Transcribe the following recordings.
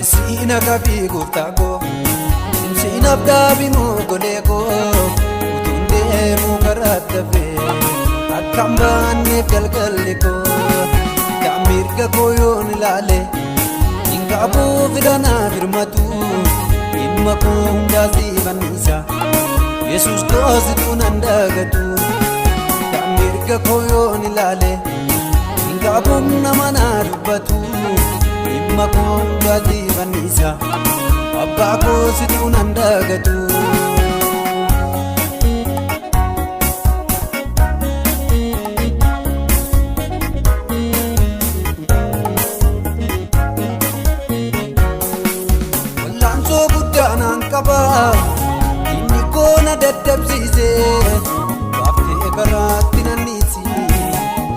Sina kafi guftako sina abdabi mogoleko utunde mukaratafe akambane galgaliko kamirga koyon lale ingabu vidana firmatu imma kungazi banisa Jesus gozi tunandagatu kamirga koyon lale ingabu namana rubatu imma kungazi banisa abba ko situnandagatu wallanso guddanan qaba inni koona daddabsiise baafte karaatti nannisi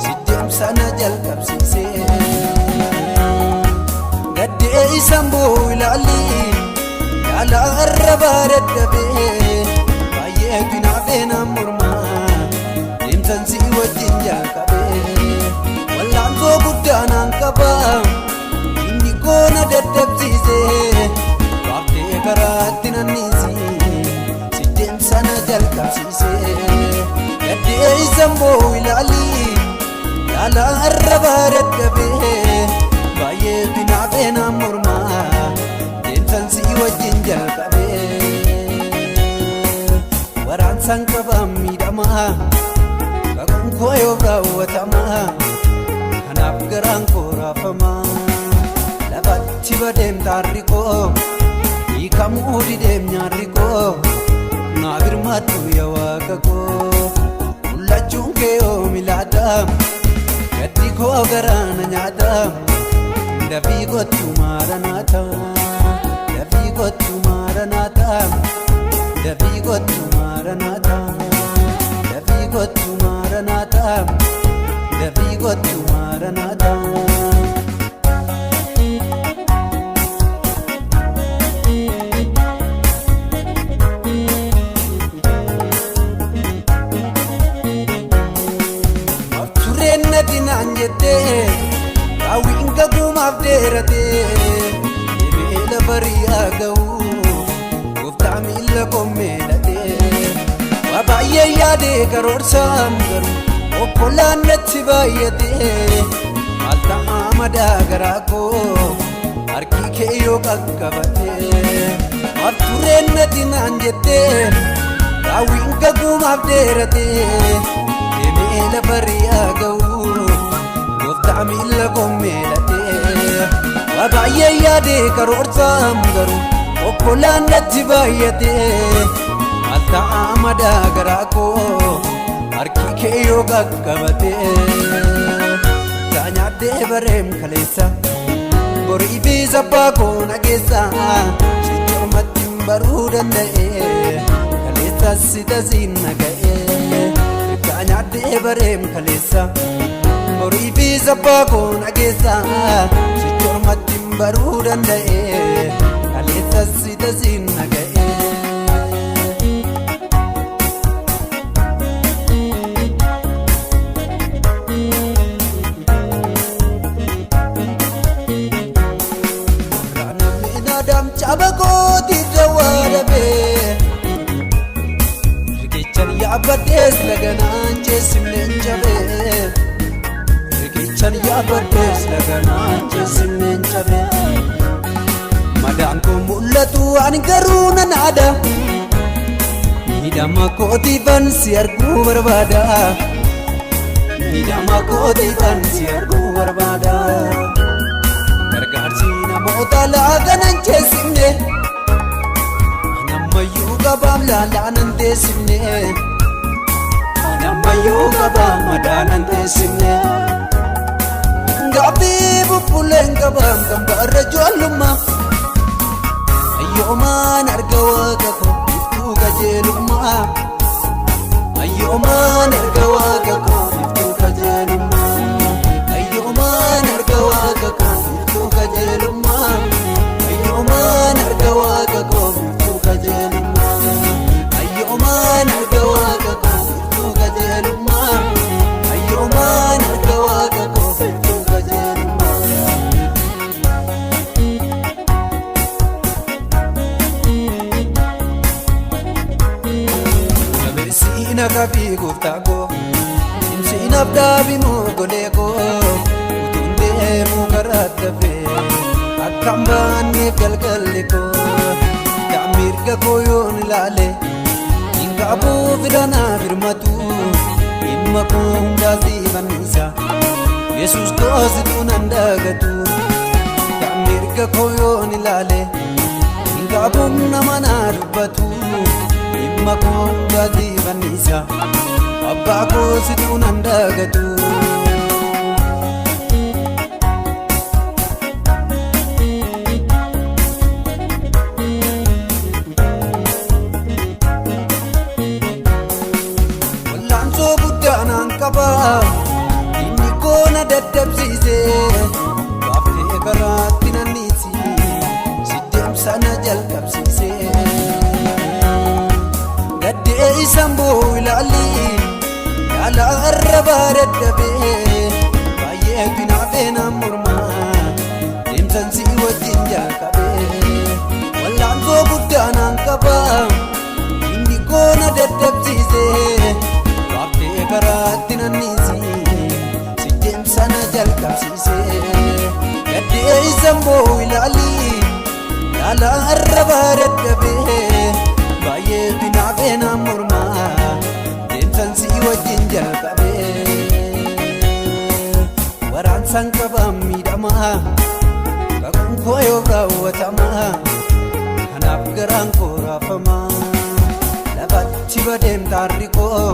siddemsana jalqabsiise gaddee isan boo ilaali yaala arraba daddabe baay'ee kinaafee naan morma deemsan si wajjin jalqabe wallaansoo guddaanaan qaba inni koona daddabsiise baaftee karaatti nannisi siddemsana jalqabsiise gaddee isan boo ilaali yaala arraba daddabe baay'ee kinaafee naan morma deemsan si wajjin jalqabe waraansan qabaan miidhama kakuun koo yoo raawwatama kanaaf garaan koo raafama lafatti badeem taarri koo hiikamuu dideem nyaarri koo naa birmaattu yaa waaqa koo mul'achuun kee yoo milaadha gaddi koo garaana nyaata dafii kottu maaranata dafii kottu maaranata dafii kottu maaranata dafii kottu maaranata dafii kottu maaranata aftureenna dinaan jettee awinga gumaaf deerate ebeela bariyaa ga'u gooftaa miila kommeedhate waa baay'ee yaadee karoorsaan garuu obbolaan natti baay'ate maal ta'a madaa garaa koo harki kee yoo qaqqabate maaf tureen natti naan jettee awinga gumaaf deerate ebeela bariyaa ga'u miila kommeedhate waa baay'ee yaadee karoorsaan garuu obbolaan natti baay'ate maal ta'a madaa garaa koo harki kee yoo qaqqabate taa nyaaddee bareem kaleessa borii fi sabbaa koo nageessa sichoomatti baruu danda'e kaleessa sitasiin naga'e taa nyaaddee bareem kaleessa borii fi sabbaa koo nageessa sichoomatti baruu danda'e kaleessa sitasiin naga'e raanamni naadam caba kooti dawaa dhabee riqichan yaabadhees laganaan jeesimneen jabee riqichan yaabadhees laganaan jeesimneen jabee madaan koo mul'atu ani garuu nan aada miidhama kootiifan si arguu barbaada miidhama kootiifan si arguu barbaada gargaarsi namoota laaganan jeesimne anammayyuu qabaam laalaanan teessifne anammayyuu qabaam madaanan teessifne gaaffii bubbuleen qabaam kan baarra joollummaa ayyoomaan arga waaqa koo iftuu qajeelummaa ayyoomaan arga waaqa koo iftuu qajeelummaa ayyoomaan arga waaqa koo iftuu qajeelummaa ayyoomaan arga waaqa koo iftuu qajeelummaa ayyoomaan arga waaqa koo iftuu qajeelummaa ayyoomaan arga waaqa koo iftuu qajeelummaa rabii gooftaa koo Imsiin abdaabii moogolee koo Utuun deemuu karaatti hafee Akkaan baanneef galgalli koo Yaa mirga koo yoon ilaale Hinqabuu fidanaaf hirmatu Dhimma koo hundaa siifannisa Yesuus koosituu nan dagatu Yaa mirga koo yoon ilaale Hinqabuun nama naa dubbatu Dhimma koo hundaa siifannisa Abbaa koosituu nan dagatu Wallaansoo guddaa naan qaba Inni koo na daddabsiise Baaftee karaatti nan dhiisi Si deemsa na jalqabsiise Gaddee isaan boo'u ilaali Yaala arrabaa dadhabee Baay'ee binaafee naan mormaa Deemsan si wajjin jalqabee Wallaansoo guddaa naan qaba Inni koo na daddabsiise Baaftee karaatti nan dhiisi Si deemsa na jalqabsiise Gaddee isaan boo'u ilaali Yaala arrabaa dadhabee Baay'ee binaafee naan mormaa Deemsan si wajjin jalqabee Waraansaan qabaan miidhamaa Kakuun koo yoo raawwatamaa Kanaaf garaan koo raafamaa Lafatti badeem taarri koo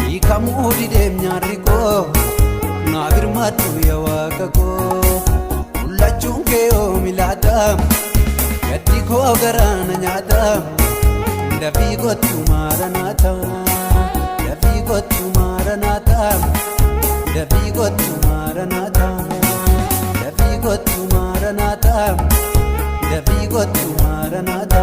Hiikamuu dideem nyaarri koo Naaf hirmaadhu yaa waaqa koo Mul'achuun kee yoo milaata Gaddi koo garaana nyaata Dafii kottu maaranaata Dafii kottu maaranaata Dafii kottu maaranaata Dafii kottu maaranaata Dafii kottu maaranaata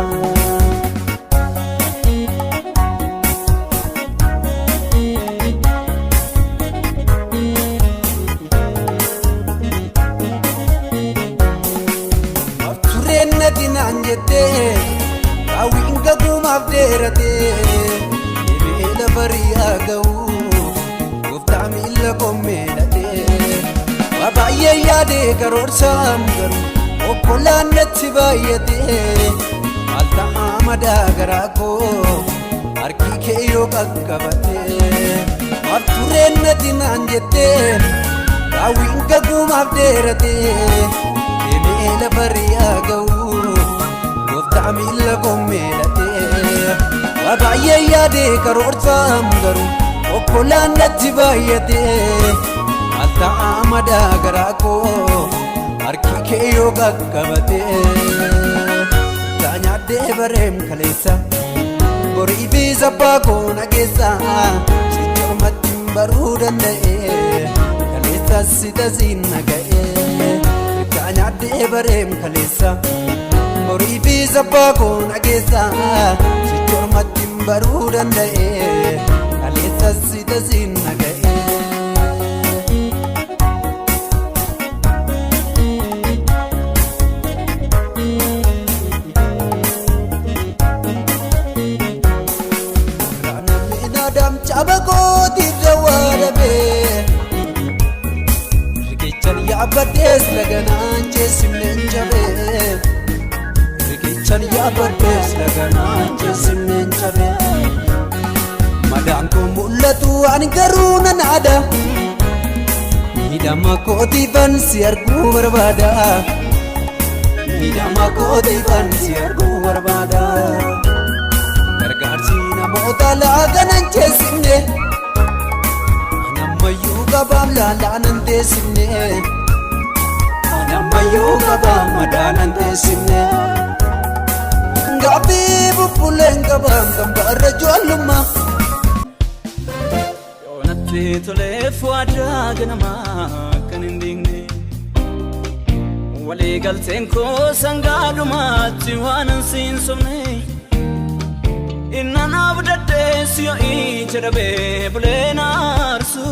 Tureen natti naan jettee Hawwiin gagumaaf dheeratee Deebi'ee lafa riyaa ga'uu Gooftaa miila kommeedhatee Waa baay'ee yaadee karoorsaan garuu Obbolaan natti baay'atee Maal ta'a madaa garaa koo Harki kee yoo qaqqabatee Maaf tureen natti naan jettee Hawwiin gagumaaf dheeratee Deebi'ee lafa riyaa ga'uu Gooftaa miila kommeedhatee Waa baay'ee yaadee karoorsaan garuu Obbolaan natti baay'atee Maal ta'a madaa garaa koo Harki kee yoo qaqqabatee Taa nyaaddee bareem kaleessa Borii fi sabbaa koo nageessa Sitti ormatti hin baruu danda'ee Kaleessa sita siin naga'ee Taa nyaaddee bareem kaleessa Borii fi sabbaa koo nageessa Sitti ormatti hin baruu danda'ee Kaleessa sita siin naga'ee Chaba kooti dawaadabee Riqichan yaabaddees laganaan jeesimneen jabee Riqichan yaabaddees laganaan jeesimneen jabee Madaan koo mul'atu ani garuu nan aada Miidhama kootiifan si arguu barbaada Miidhama kootiifan si arguu barbaada Gargaarsi namoota laaganan jeesimne Anammayyuu qabaam laalaanan teessimne Anammayyuu qabaam madaanan teessimne Gaaffii bubbuleen qabaam kan baarra ijoollummaa Yoonatti toleef waadaa ganamaa kan hin diigne Walii galteen koo sangaadhumaatti waan hin siinsofne Innan abdaddees yoo ija dhabee buleen aarsu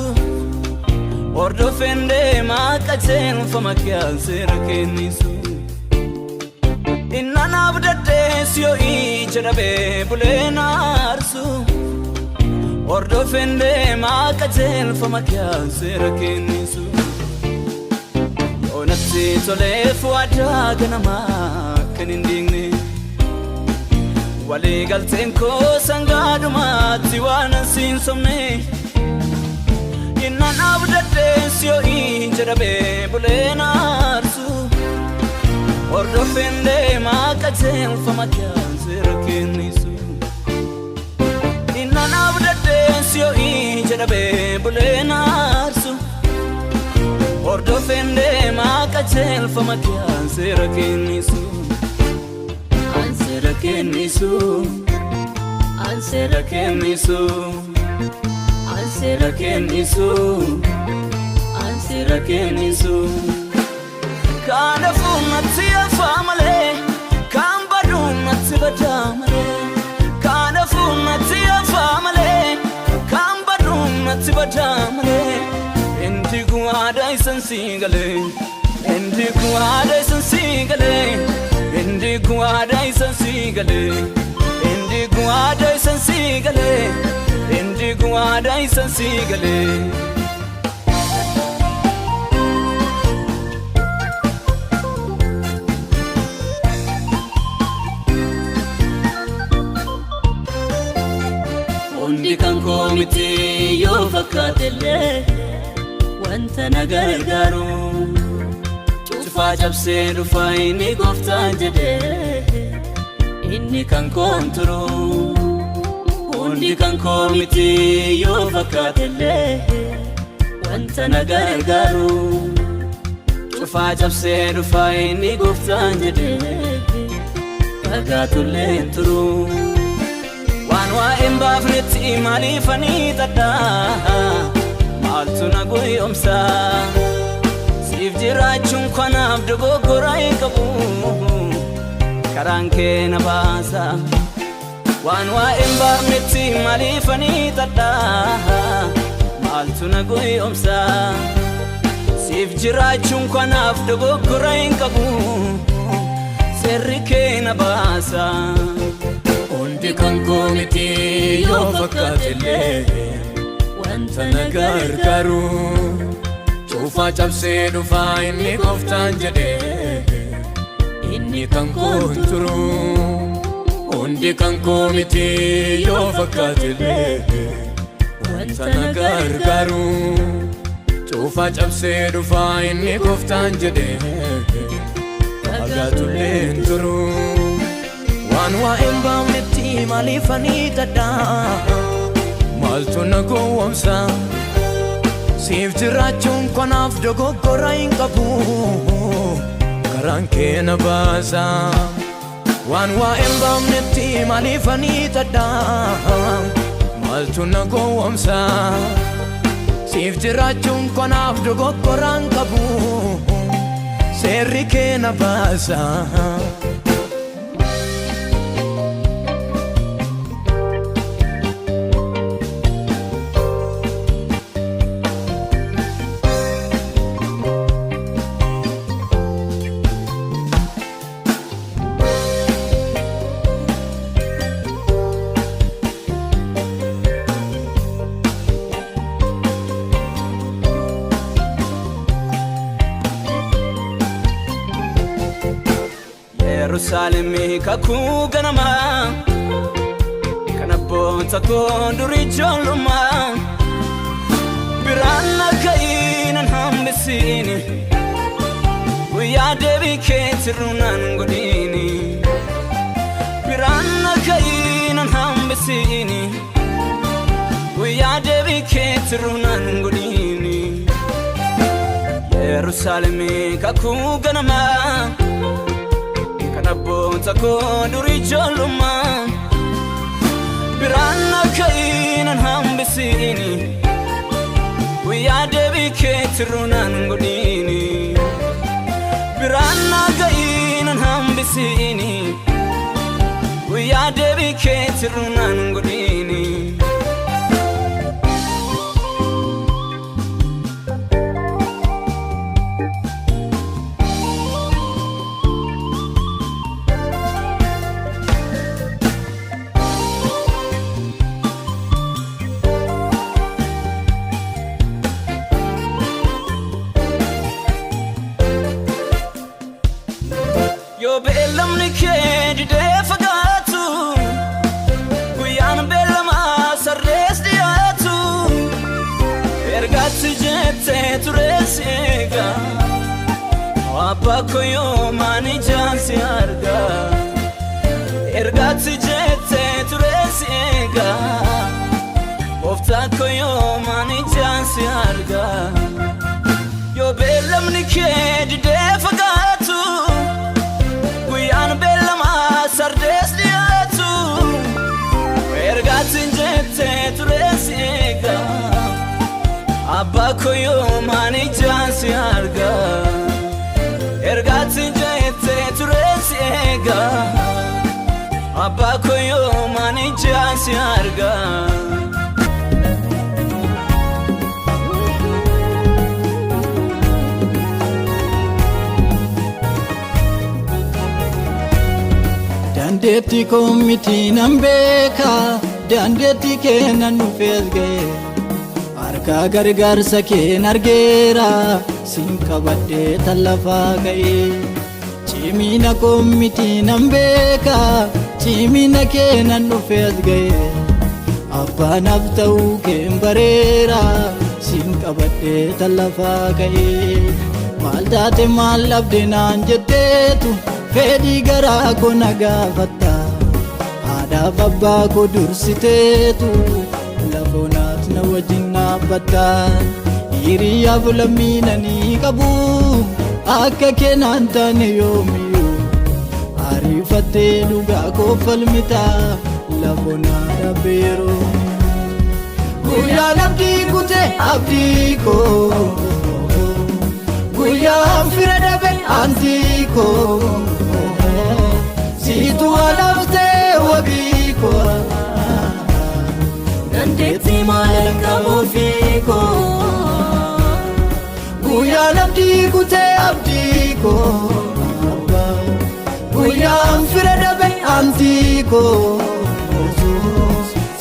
Hordofeen deemaa qajeelfama kiyaalseera kennisu Innan abdaddees yoo ija dhabee buleen aarsu Ordofende maqatel famakian serakenisu Onatti tolef wada ganama kanindingne Wali galten ko sangaduma tiwana sinsomne Innan abdate sio injarabe bulenarsu Ordofende maqatel famakian serakenisu Innan abdate sio injarabe bulenarsu Ordofende maqatel famakian serakenisu Anserakenisu Anserakenisu Anserakenisu Anserakenisu Kana funati afamale kambadu natibadamale Kana funati afamale kambadu natibadamale Endi guada isansigale Endi guada isansigale Endi guada isansigale Endi guada isansigale Endi guada isansigale Ondi kan komiti yo fakatelle wanta nagargaru Fajabse rufaini goftan jede inni kan kontro Ondi kan komiti yo fakatelle wanta nagargaru Fajabse rufaini goftan jede Pagatulle entru Wanwa embafreti malifani tada Maltuna goyomsa If jirachun kwanab dogogorai kabu Karanke nabasa Wanwa embafreti malifani tada Maltuna goyomsa If jirachun kwanab dogogorai kabu Serrike nabasa Ondi kan komiti yo fakatelle wanta nagargaru Chufa chabse dhufa inni goftan jede inni kan konturu Ondi kan komiti yo fakatelle wanta nagargaru Chufa chabse dhufa inni goftan jede Pagatulle enturu Wanwa embamnetti malifani tada Maltuna gowamsa Sif jirachun kwanaf dogogorai kabu Karanke nabasa Wanwa embamnetti malifani tada Maltuna gowamsa Sif jirachun kwanaf dogogorai kabu Serrike nabasa Jerusalem kaku ganama Kanabota konduri joluma Birana kainan hambisini Uya devi ketirunan godini Birana kainan hambisini Uya devi ketirunan godini Jerusalem kaku ganama Kanabota konduri joluma Birana kainan hambisini Uya devi ketirunan godini Birana kainan hambisini Uya devi ketirunan godini Yo beellamni kee didee fagaatu guyyaan beellamaa sarrees dhiyaatu ergaatti jettee turees eegaa abbaa koo yoomaan ijaan si argaa ergaatti jettee turees eegaa gooftaa koo yoomaan ijaan si argaa yoo beellamni kee didee fagaatu guyyaan beellamaa sarrees dhiyaatu ergaatti jettee turees eegaa abbaa koo yoomaan ijaan si argaa ergaatti jettee turees eegaa abbaa koo yoomaan ijaan si argaa dandeetti koomiti nan beeka dandeetti keenan dhufees ga'e harka gargaarsa keen argeera siin qabadhee tan lafaa ka'e cimina koomiti nan beeka cimina keenan dhufees ga'e abbaanaaf ta'uu keen bareera siin qabadhee tan lafaa ka'e maal taate maal dhabde naan jetteetu fedhii garaa koo na gaafatta haadhaaf abbaa koo dursiteetu lafoonaat na wajjin dhaabbatta hiriyaaf lammiinanii qabu akka keenan taane yoomiyyuu ariifattee dhugaa koo falmita lafoonaa dhabeero guyyaan abdii kutee abdii koo guyyaan fira dhabe antii koo siitu alaftee wabii koo dandeetti maal qabuufii koo guyyaan abdii kutee abdii koo guyyaan fira dhabe antii koo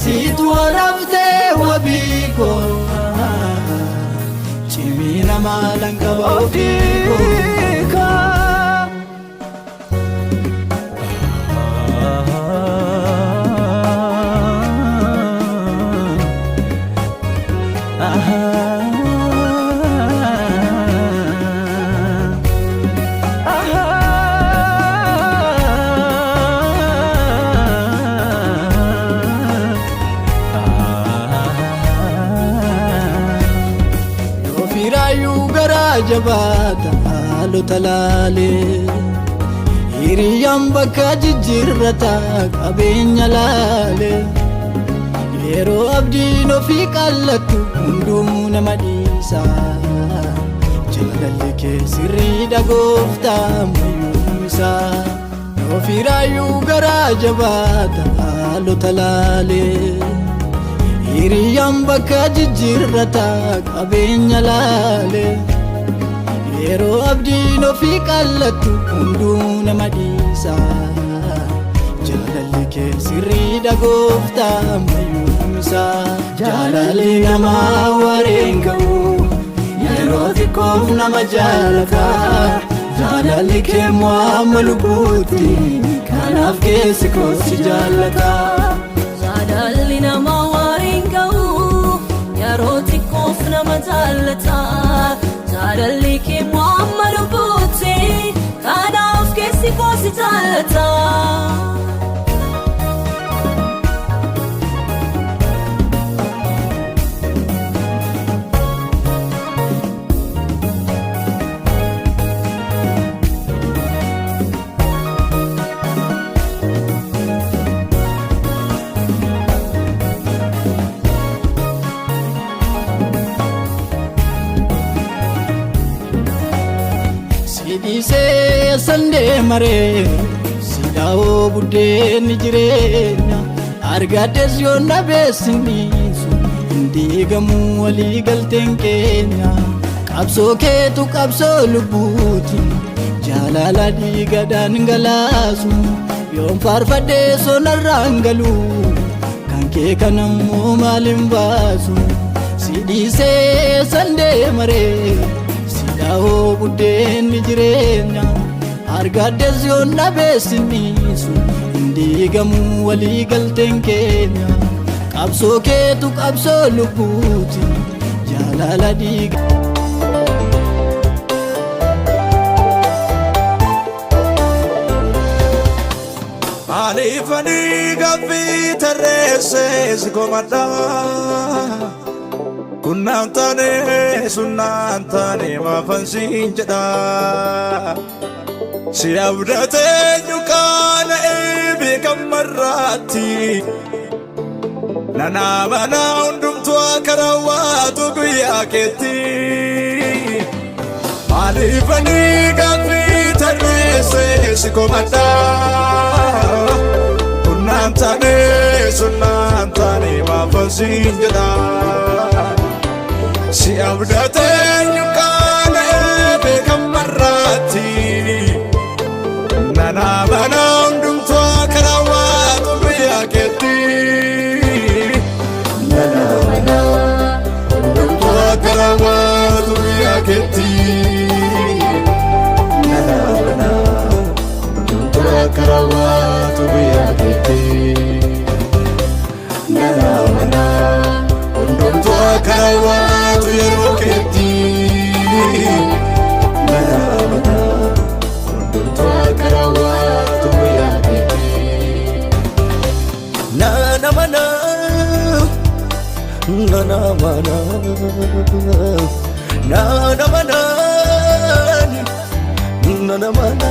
siitu alaftee wabii koo cimina maal qabuufii koo jabaata haalota laalee hiriyaan bakka jijjiirrata qabeenya laalee yeroo abdiin ofii qallattu hundumuu nama dhiisa jaalalli kee sirriidha gooftaa mayyuu isaa ofii raayyuu garaa jabaata haalota laalee hiriyaan bakka jijjiirrata qabeenya laalee yeroo abdiin ofii qallattu hunduu nama dhiisa jaalalli kee sirriidha gooftaa mayyuu isaa jaalalli namaa wareen ga'u yeroo xiqqoof nama jaalata jaalalli kee mu'amma lubbuutti kanaaf keessi koosi jaalata jaalalli namaa wareen ga'u yeroo xiqqoof nama jaalata jaalalli kee mu'amma lubbuutti kanaaf keessi koosi jaalata Sidisee sandee maree sidaawoo buddeenni jireenya argaddes yoo nabeessiniisu hindiigamuu walii galteen keenya qabsoo keetu qabsoo lubbuuti jaalala dhiiga dhangalaasu yoon faarfadhee sonarraan galuu kan kee kanammoo maalin baasu sidisee sandee maree sidaawoo buddeenni jireenya argaddes yoonna beessiniisu indiigamu walii galteen keenya qabsoo keetu qabsoo lubbuuti jaalala dhiiga. Alifani gaaffii tarreessee si komadha kunnaan taane sunnaan taane maafan siin jedha si abdatee nyukaana eebi kammarraatti nanaamana hundumtuu akka raawwatu guyyaa keetti. Alifani gaaffii tarreessee si komadha kunnaan taane sunnaan taane maafan siin jedha si abdatee nyukaana eebi kammarraatti nanaamana hundumtuu akka raawwatu guyyaa keetti. Nanaamana hundumtuu akka raawwatu guyyaa keetti. Nanaamana hundumtuu akka raawwatu guyyaa keetti. Nanaamana hundumtuu akka raawwatu yeroo keetti. Nanaamana hundumtuu akka raawwatu guyyaa keetti. Nanaamana nanaamana nanaamana nanaamana.